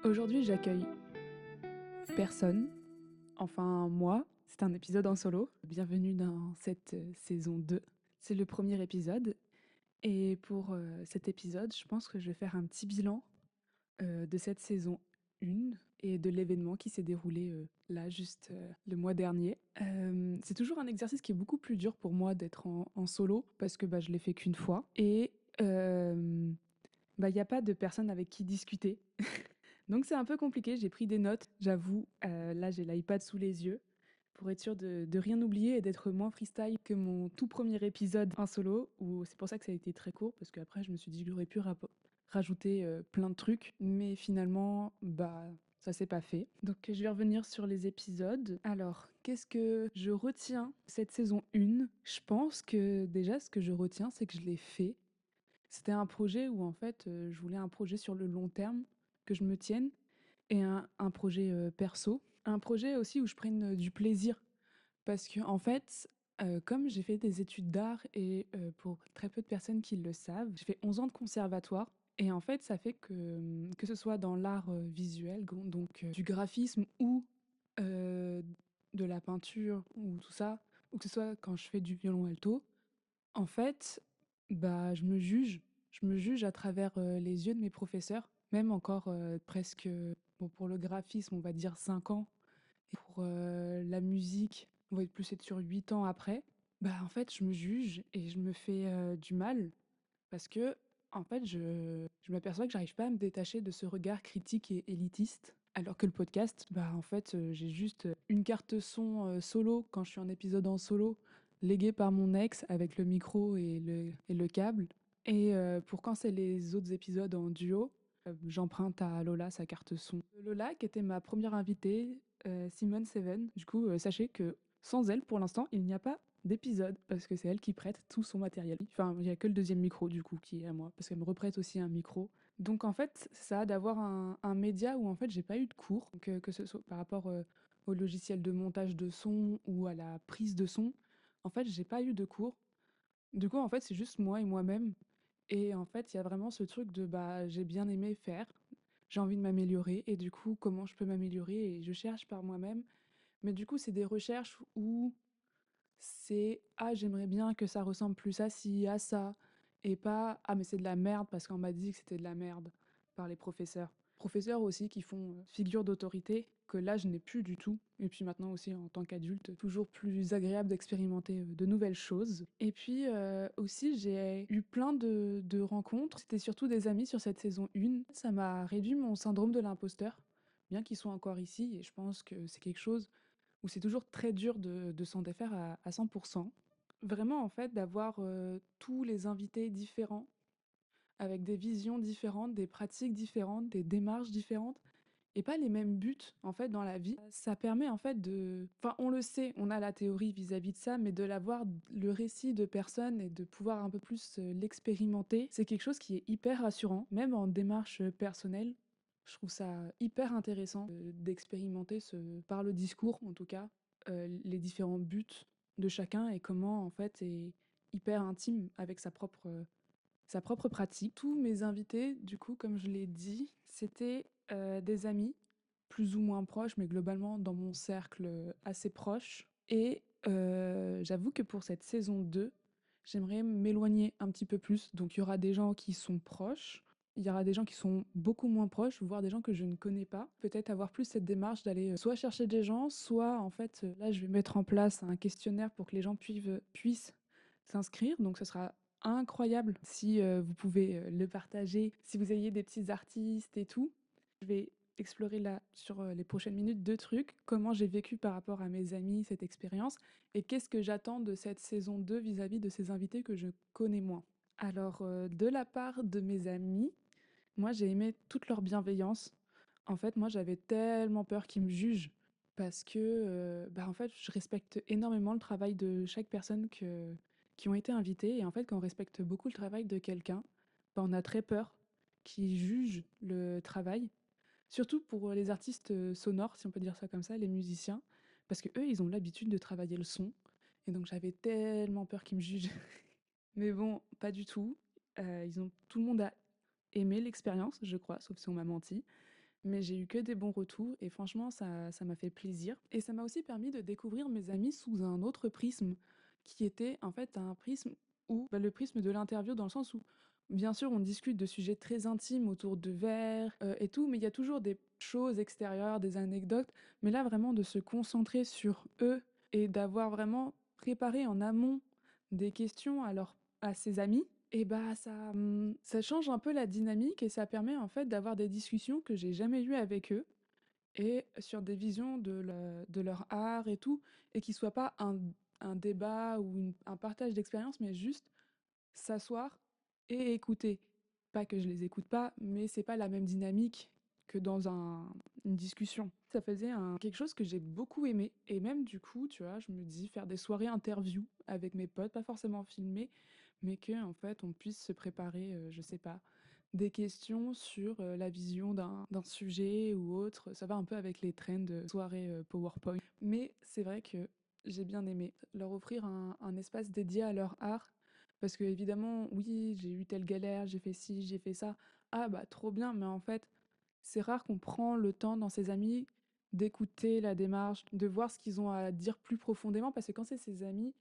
Aujourd'hui, j'accueille personne, enfin moi. C'est un épisode en solo. Bienvenue dans cette saison 2. C'est le premier épisode. Et pour cet épisode, je pense que je vais faire un petit bilan de cette saison 1 et de l'événement qui s'est déroulé là, juste le mois dernier. C'est toujours un exercice qui est beaucoup plus dur pour moi d'être en solo parce que je l'ai fait qu'une fois. Et il n'y a pas de personne avec qui discuter. Donc c'est un peu compliqué, j'ai pris des notes, j'avoue. Là, j'ai l'iPad sous les yeux pour être sûr de rien oublier et d'être moins freestyle que mon tout premier épisode en solo, où c'est pour ça que ça a été très court, parce qu'après, je me suis dit que j'aurais pu rajouter plein de trucs, mais finalement, ça s'est pas fait. Donc je vais revenir sur les épisodes. Alors, qu'est-ce que je retiens cette saison 1? Je pense que déjà, ce que je retiens, c'est que je l'ai fait. C'était un projet où en fait, je voulais un projet sur le long terme, que je me tienne, et un projet perso. Un projet aussi où je prenne du plaisir. Parce que en fait, comme j'ai fait des études d'art et pour très peu de personnes qui le savent, j'ai fait 11 ans de conservatoire. Et en fait, ça fait que ce soit dans l'art visuel, donc du graphisme ou euh, de la peinture ou tout ça, ou que ce soit quand je fais du violon alto, en fait, je me juge. Je me juge à travers les yeux de mes professeurs, même encore presque, bon, pour le graphisme, on va dire 5 ans, et pour la musique, on va être plus être sur 8 ans après. En fait, je me juge et je me fais du mal parce que, en fait, je m'aperçois que j'arrive pas à me détacher de ce regard critique et élitiste. Alors que le podcast, en fait, j'ai juste une carte son solo quand je suis en épisode en solo, léguée par mon ex avec le micro et le câble. Et pour quand c'est les autres épisodes en duo, j'emprunte à Lola sa carte son. Lola, qui était ma première invitée, Simone Seven. Du coup, sachez que sans elle, pour l'instant, il n'y a pas d'épisode parce que c'est elle qui prête tout son matériel. Enfin, il n'y a que le deuxième micro du coup qui est à moi parce qu'elle me reprête aussi un micro. Donc en fait, ça a d'avoir un média où en fait j'ai pas eu de cours, donc, que ce soit par rapport au logiciel de montage de son ou à la prise de son. En fait, j'ai pas eu de cours. Du coup, en fait, c'est juste moi et moi-même. Et en fait, il y a vraiment ce truc de j'ai bien aimé faire, j'ai envie de m'améliorer et du coup, comment je peux m'améliorer et je cherche par moi-même. Mais du coup, c'est des recherches où c'est «Ah, j'aimerais bien que ça ressemble plus à ci, à ça» et pas «Ah, mais c'est de la merde parce qu'on m'a dit que c'était de la merde» par les professeurs. Professeurs aussi qui font figure d'autorité, que là je n'ai plus du tout. Et puis maintenant aussi en tant qu'adulte, toujours plus agréable d'expérimenter de nouvelles choses. Et puis aussi j'ai eu plein de rencontres, c'était surtout des amis sur cette saison 1. Ça m'a réduit mon syndrome de l'imposteur, bien qu'ils soient encore ici, et je pense que c'est quelque chose où c'est toujours très dur de s'en défaire à 100%. Vraiment, en fait, d'avoir tous les invités différents, avec des visions différentes, des pratiques différentes, des démarches différentes, et pas les mêmes buts, en fait, dans la vie. Ça permet, en fait, de... Enfin, on le sait, on a la théorie vis-à-vis de ça, mais de l'avoir, le récit de personnes et de pouvoir un peu plus l'expérimenter, c'est quelque chose qui est hyper rassurant, même en démarche personnelle. Je trouve ça hyper intéressant d'expérimenter par le discours, en tout cas, les différents buts de chacun et comment, en fait, est hyper intime avec sa propre pratique. Tous mes invités, du coup, comme je l'ai dit, c'était des amis, plus ou moins proches, mais globalement dans mon cercle assez proche. Et j'avoue que pour cette saison 2, j'aimerais m'éloigner un petit peu plus. Donc il y aura des gens qui sont proches, il y aura des gens qui sont beaucoup moins proches, voire des gens que je ne connais pas. Peut-être avoir plus cette démarche d'aller soit chercher des gens, soit en fait, là je vais mettre en place un questionnaire pour que les gens puissent s'inscrire. Donc ce sera incroyable si vous pouvez le partager, si vous ayez des petits artistes et tout. Je vais explorer là sur les prochaines minutes deux trucs, comment j'ai vécu par rapport à mes amis cette expérience et qu'est-ce que j'attends de cette saison 2 vis-à-vis de ces invités que je connais moins. Alors de la part de mes amis, moi j'ai aimé toute leur bienveillance. En fait, moi j'avais tellement peur qu'ils me jugent parce que en fait, je respecte énormément le travail de chaque personne qui ont été invitées. Et en fait, quand on respecte beaucoup le travail de quelqu'un, on a très peur qu'ils jugent le travail. Surtout pour les artistes sonores, si on peut dire ça comme ça, les musiciens, parce que eux, ils ont l'habitude de travailler le son. Et donc j'avais tellement peur qu'ils me jugent. Mais bon, pas du tout. Tout le monde a aimé l'expérience, je crois, sauf si on m'a menti. mais j'ai eu que des bons retours et franchement, ça m'a fait plaisir. Et ça m'a aussi permis de découvrir mes amis sous un autre prisme, qui était en fait un prisme où, le prisme de l'interview, dans le sens où, bien sûr, on discute de sujets très intimes autour de verres et tout, mais il y a toujours des choses extérieures, des anecdotes. Mais là, vraiment, de se concentrer sur eux et d'avoir vraiment préparé en amont des questions à ses amis, et bah ça change un peu la dynamique et ça permet en fait d'avoir des discussions que j'ai jamais eues avec eux et sur des visions de leur art et tout, et qui soit pas un débat ou un partage d'expérience, mais juste s'asseoir et écouter. Pas que je les écoute pas, mais c'est pas la même dynamique que dans une discussion. Ça faisait quelque chose que j'ai beaucoup aimé. Et même du coup, tu vois, je me dis faire des soirées interview avec mes potes, pas forcément filmées, mais que en fait on puisse se préparer, je sais pas, des questions sur la vision d'un sujet ou autre. Ça va un peu avec les trends de soirée PowerPoint. Mais c'est vrai que j'ai bien aimé leur offrir un espace dédié à leur art parce que évidemment, oui, j'ai eu telle galère, j'ai fait ci, j'ai fait ça. Ah bah trop bien, mais en fait, c'est rare qu'on prend le temps dans ses amis d'écouter la démarche, de voir ce qu'ils ont à dire plus profondément, parce que quand c'est ses amis,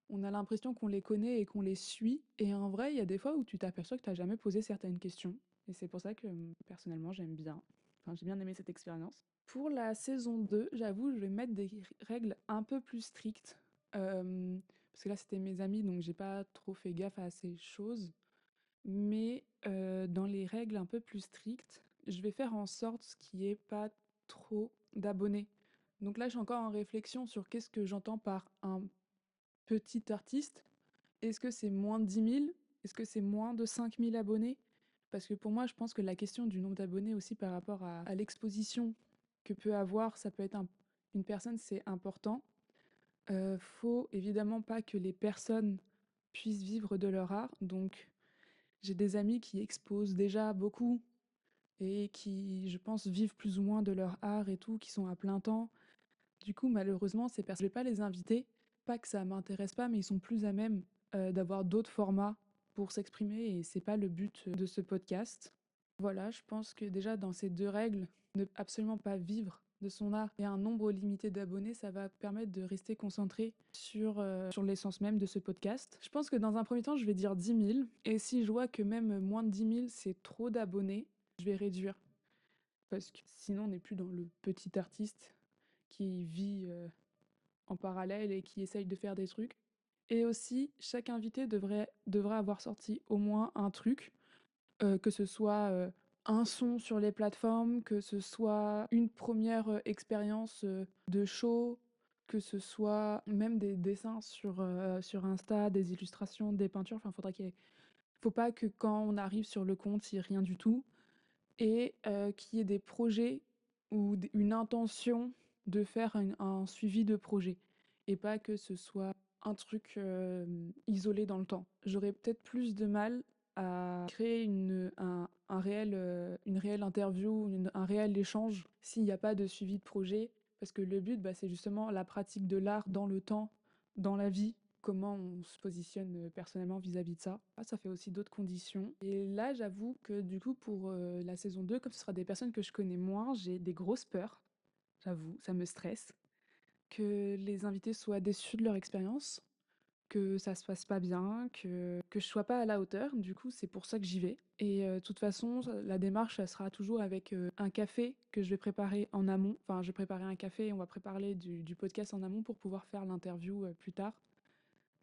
on a l'impression qu'on les connaît et qu'on les suit. Et en vrai, il y a des fois où tu t'aperçois que tu n'as jamais posé certaines questions. Et c'est pour ça que personnellement, j'aime bien. Enfin, j'ai bien aimé cette expérience. Pour la saison 2, j'avoue, je vais mettre des règles un peu plus strictes. Parce que là, c'était mes amis, donc j'ai pas trop fait gaffe à ces choses. Mais dans les règles un peu plus strictes, je vais faire en sorte qu'il n'y ait pas trop d'abonnés. Donc là, je suis encore en réflexion sur qu'est-ce que j'entends par un petit artiste. Est-ce que c'est moins de 10 000? Est-ce que c'est moins de 5 000 abonnés? Parce que pour moi, je pense que la question du nombre d'abonnés aussi par rapport à l'exposition que peut avoir, ça peut être une personne, c'est important. Faut évidemment pas que les personnes puissent vivre de leur art. Donc, j'ai des amis qui exposent déjà beaucoup et qui, je pense, vivent plus ou moins de leur art et tout, qui sont à plein temps. Du coup, malheureusement, ces personnes, je vais pas les inviter. Pas que ça m'intéresse pas, mais ils sont plus à même d'avoir d'autres formats pour s'exprimer et c'est pas le but de ce podcast. Voilà, je pense que déjà dans ces deux règles, ne absolument pas vivre de son art et un nombre limité d'abonnés, ça va permettre de rester concentré sur l'essence même de ce podcast. Je pense que dans un premier temps, je vais dire 10 000. Et si je vois que même moins de 10 000, c'est trop d'abonnés, je vais réduire. Parce que sinon, on n'est plus dans le petit artiste qui vit en parallèle et qui essaye de faire des trucs. Et aussi, chaque invité devrait avoir sorti au moins un truc, que ce soit un son sur les plateformes, que ce soit une première expérience de show, que ce soit même des dessins sur Insta, des illustrations, des peintures. Enfin, faut pas que quand on arrive sur le compte, il n'y ait rien du tout. Et qu'il y ait des projets ou une intention de faire un suivi de projet. Et pas que ce soit un truc isolé dans le temps. J'aurais peut-être plus de mal à créer une réelle interview, un réel échange s'il n'y a pas de suivi de projet. Parce que le but, bah, c'est justement la pratique de l'art dans le temps, dans la vie, comment on se positionne personnellement vis-à-vis de ça. Ah, ça fait aussi d'autres conditions. Et là, j'avoue que du coup, pour la saison 2, comme ce sera des personnes que je connais moins, j'ai des grosses peurs. J'avoue, ça me stresse. Que les invités soient déçus de leur expérience, que ça se passe pas bien, que je sois pas à la hauteur. Du coup, c'est pour ça que j'y vais. Et de toute façon, la démarche, ça sera toujours avec un café que je vais préparer en amont. Enfin, je vais préparer un café et on va préparer du podcast en amont pour pouvoir faire l'interview plus tard.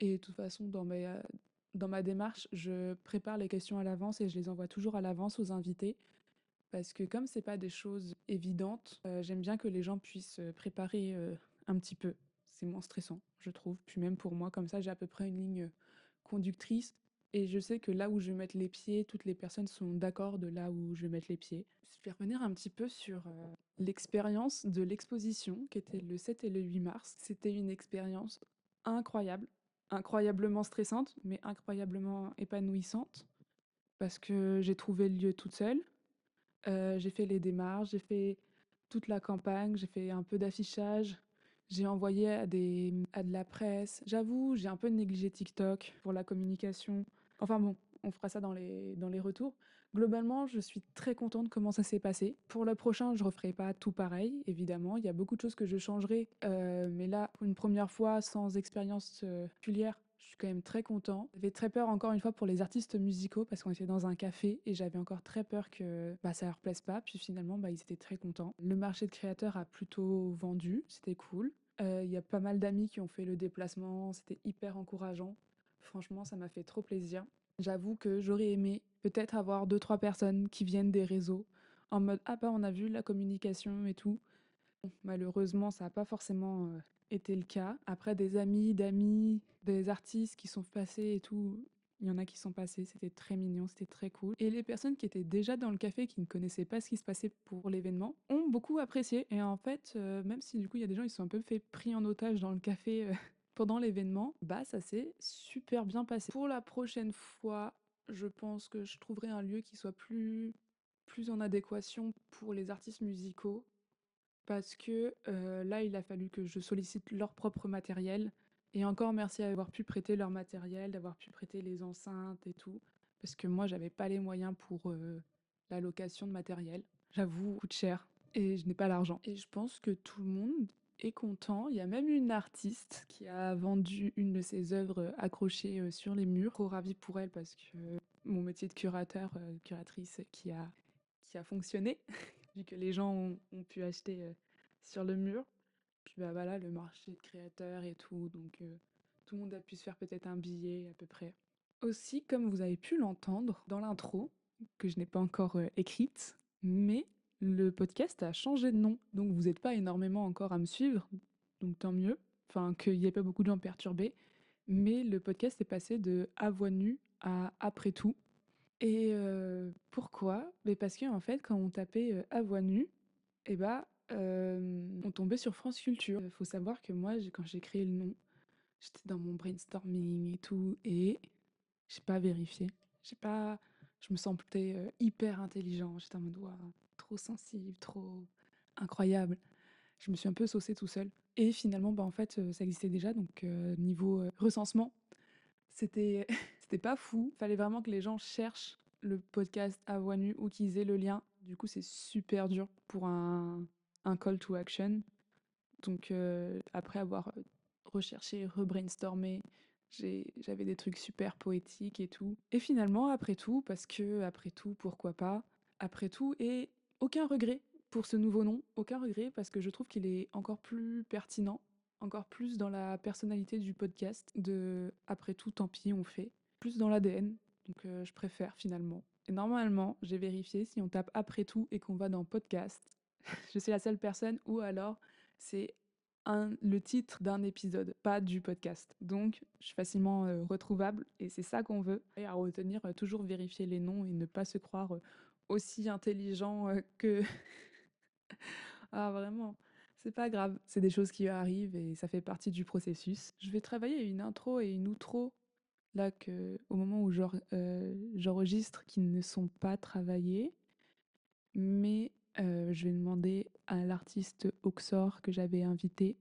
Et de toute façon, dans ma démarche, je prépare les questions à l'avance et je les envoie toujours à l'avance aux invités. Parce que comme c'est pas des choses évidentes, j'aime bien que les gens puissent préparer un petit peu. C'est moins stressant, je trouve. Puis même pour moi, comme ça, j'ai à peu près une ligne conductrice. Et je sais que là où je vais mettre les pieds, toutes les personnes sont d'accord de là où je vais mettre les pieds. Je vais revenir un petit peu sur l'expérience de l'exposition, qui était le 7 et le 8 mars. C'était une expérience incroyable, incroyablement stressante, mais incroyablement épanouissante, parce que j'ai trouvé le lieu toute seule. J'ai fait les démarches, j'ai fait toute la campagne, j'ai fait un peu d'affichage, j'ai envoyé à de la presse. J'avoue, j'ai un peu négligé TikTok pour la communication. Enfin bon, on fera ça dans les retours. Globalement, je suis très contente de comment ça s'est passé. Pour le prochain, je referai pas tout pareil, évidemment. Il y a beaucoup de choses que je changerai, mais là, pour une première fois, sans expérience particulière, je suis quand même très content. J'avais très peur encore une fois pour les artistes musicaux parce qu'on était dans un café et j'avais encore très peur que ça leur plaise pas. Puis finalement, ils étaient très contents. Le marché de créateurs a plutôt vendu, c'était cool. Il y a pas mal d'amis qui ont fait le déplacement, c'était hyper encourageant. Franchement, ça m'a fait trop plaisir. J'avoue que j'aurais aimé peut-être avoir deux trois personnes qui viennent des réseaux en mode ah bah on a vu la communication et tout. Bon, malheureusement, ça n'a pas forcément été le cas. Après, des amis, d'amis, des artistes qui sont passés et tout, il y en a qui sont passés, c'était très mignon, c'était très cool. Et les personnes qui étaient déjà dans le café, qui ne connaissaient pas ce qui se passait pour l'événement, ont beaucoup apprécié. Et en fait, même si du coup, il y a des gens qui sont un peu fait pris en otage dans le café pendant l'événement, ça s'est super bien passé. Pour la prochaine fois, je pense que je trouverai un lieu qui soit plus en adéquation pour les artistes musicaux parce que là, il a fallu que je sollicite leur propre matériel. Et encore merci d'avoir pu prêter leur matériel, d'avoir pu prêter les enceintes et tout. Parce que moi, j'avais pas les moyens pour la location de matériel. J'avoue, ça coûte cher et je n'ai pas l'argent. Et je pense que tout le monde est content. Il y a même une artiste qui a vendu une de ses œuvres accrochées sur les murs. Trop ravie pour elle parce que mon métier de curateur, curatrice qui a fonctionné vu que les gens ont pu acheter sur le mur. Puis voilà, le marché de créateurs et tout, donc tout le monde a pu se faire peut-être un billet à peu près. Aussi, comme vous avez pu l'entendre dans l'intro, que je n'ai pas encore écrite, mais le podcast a changé de nom, donc vous n'êtes pas énormément encore à me suivre, donc tant mieux, enfin qu'il n'y ait pas beaucoup de gens perturbés, mais le podcast est passé de À voix nue à Après tout, et pourquoi? Beh, parce qu'en fait, quand on tapait, «À voix nue» et on tombait sur France Culture. Faut savoir que moi, quand j'ai créé le nom, j'étais dans mon brainstorming et tout et j'ai pas vérifié. J'ai pas Je me sentais, hyper intelligent. J'étais en mode: «Waouh, trop sensible, trop incroyable». Je me suis un peu saucée tout seul et finalement, en fait, ça existait déjà donc niveau, recensement c'était c'était pas fou. Fallait vraiment que les gens cherchent le podcast à voix nue ou qu'ils aient le lien. Du coup, c'est super dur pour un call to action. Donc, après avoir recherché, rebrainstormé, j'avais des trucs super poétiques et tout. Et finalement, après tout, parce que après tout, pourquoi pas, après tout, et aucun regret pour ce nouveau nom, aucun regret parce que je trouve qu'il est encore plus pertinent, encore plus dans la personnalité du podcast de après tout, tant pis, on fait, plus dans l'ADN. Donc, je préfère finalement. Et normalement, j'ai vérifié si on tape après tout et qu'on va dans podcast, je suis la seule personne ou alors c'est le titre d'un épisode, pas du podcast. Donc, je suis facilement retrouvable et c'est ça qu'on veut. Et à retenir, toujours vérifier les noms et ne pas se croire aussi intelligent que... Ah, vraiment, c'est pas grave. C'est des choses qui arrivent et ça fait partie du processus. Je vais travailler une intro et une outro là au moment où j'enregistre qui ne sont pas travaillées. Mais je vais demander à l'artiste Oxor que j'avais invité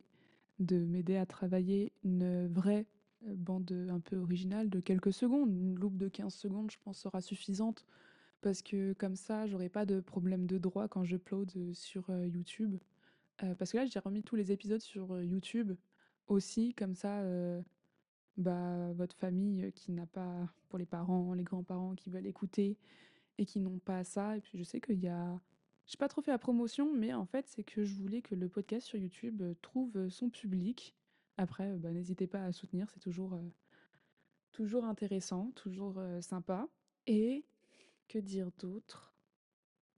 de m'aider à travailler une vraie bande un peu originale de quelques secondes. Une loupe de 15 secondes, je pense, sera suffisante parce que comme ça, j'aurai pas de problème de droit quand j'upload sur YouTube. Parce que là, j'ai remis tous les épisodes sur YouTube aussi, comme ça, votre famille qui n'a pas, pour les parents, les grands-parents qui veulent écouter, et qui n'ont pas ça. Et puis je sais qu'il y a... J'ai pas trop fait la promotion, mais en fait, c'est que je voulais que le podcast sur YouTube trouve son public. Après, n'hésitez pas à soutenir, c'est toujours intéressant, toujours sympa. Et que dire d'autre?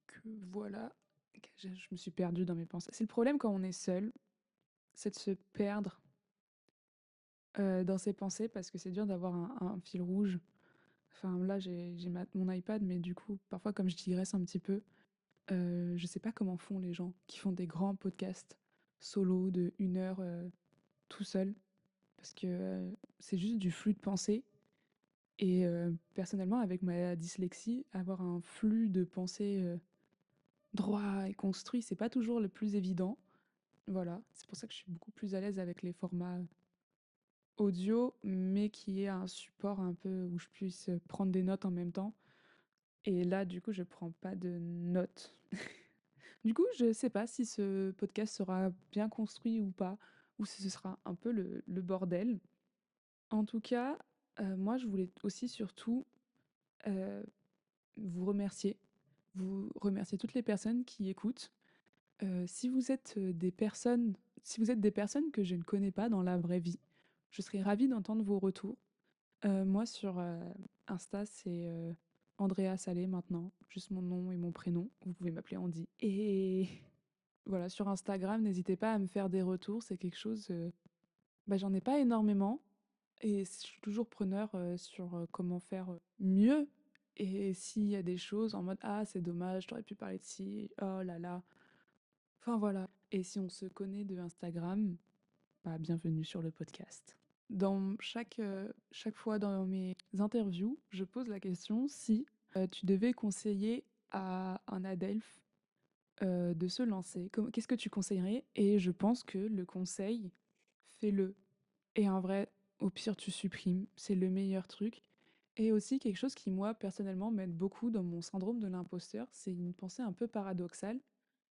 Que voilà, que je me suis perdue dans mes pensées. C'est le problème quand on est seul, c'est de se perdre dans ses pensées parce que c'est dur d'avoir un fil rouge. Enfin là, j'ai mon iPad, mais du coup, parfois, comme je digresse un petit peu, je sais pas comment font les gens qui font des grands podcasts solo de 1 heure tout seul, parce que c'est juste du flux de pensée. Et personnellement, avec ma dyslexie, avoir un flux de pensée droit et construit, c'est pas toujours le plus évident. Voilà, c'est pour ça que je suis beaucoup plus à l'aise avec les formats audio, mais qui ait un support un peu où je puisse prendre des notes en même temps. Et là, du coup, je prends pas de notes. Du coup, je sais pas si ce podcast sera bien construit ou pas, ou si ce sera un peu le bordel. En tout cas, moi, je voulais aussi surtout euh, vous remercier. Vous remercier toutes les personnes qui écoutent. Si vous êtes si vous êtes des personnes que je ne connais pas dans la vraie vie, je serais ravie d'entendre vos retours. Moi, sur Insta, c'est Andrea Salé maintenant, juste mon nom et mon prénom. Vous pouvez m'appeler Andy. Et voilà, sur Instagram, n'hésitez pas à me faire des retours. C'est quelque chose, bah, j'en ai pas énormément. Et je suis toujours preneur sur comment faire mieux. Et s'il y a des choses en mode ah, c'est dommage, t'aurais pu parler de ci, oh là là. Enfin voilà. Et si on se connaît de Instagram, bah, bienvenue sur le podcast. Dans chaque fois dans mes interviews, je pose la question si tu devais conseiller à un adelph de se lancer, qu'est-ce que tu conseillerais? Et je pense que le conseil, fais-le. Et en vrai, au pire, tu supprimes, c'est le meilleur truc. Et aussi quelque chose qui, moi, personnellement, m'aide beaucoup dans mon syndrome de l'imposteur, c'est une pensée un peu paradoxale,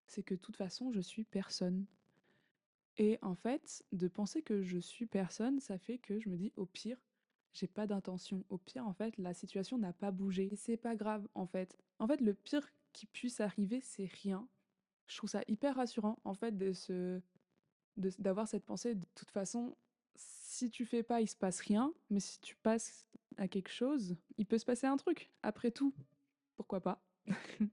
c'est que de toute façon, je suis personne. Et en fait, de penser que je suis personne, ça fait que je me dis au pire, j'ai pas d'intention. Au pire, en fait, la situation n'a pas bougé. Et c'est pas grave, en fait. En fait, le pire qui puisse arriver, c'est rien. Je trouve ça hyper rassurant, en fait, d'avoir cette pensée. De toute façon, si tu fais pas, il se passe rien. Mais si tu passes à quelque chose, il peut se passer un truc. Après tout, pourquoi pas?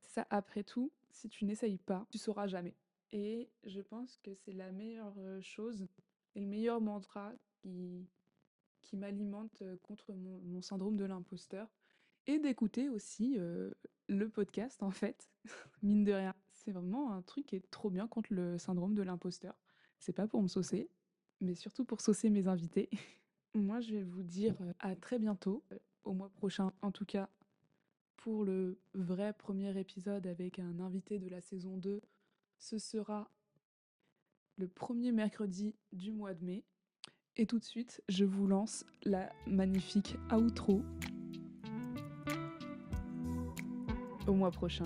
C'est ça, après tout, si tu n'essayes pas, tu sauras jamais. Et je pense que c'est la meilleure chose et le meilleur mantra qui m'alimente contre mon syndrome de l'imposteur. Et d'écouter aussi le podcast, en fait, mine de rien. C'est vraiment un truc qui est trop bien contre le syndrome de l'imposteur. C'est pas pour me saucer, mais surtout pour saucer mes invités. Moi, je vais vous dire à très bientôt, au mois prochain en tout cas, pour le vrai premier épisode avec un invité de la saison 2. Ce sera le premier mercredi du mois de mai. Et tout de suite, je vous lance la magnifique outro. Au mois prochain.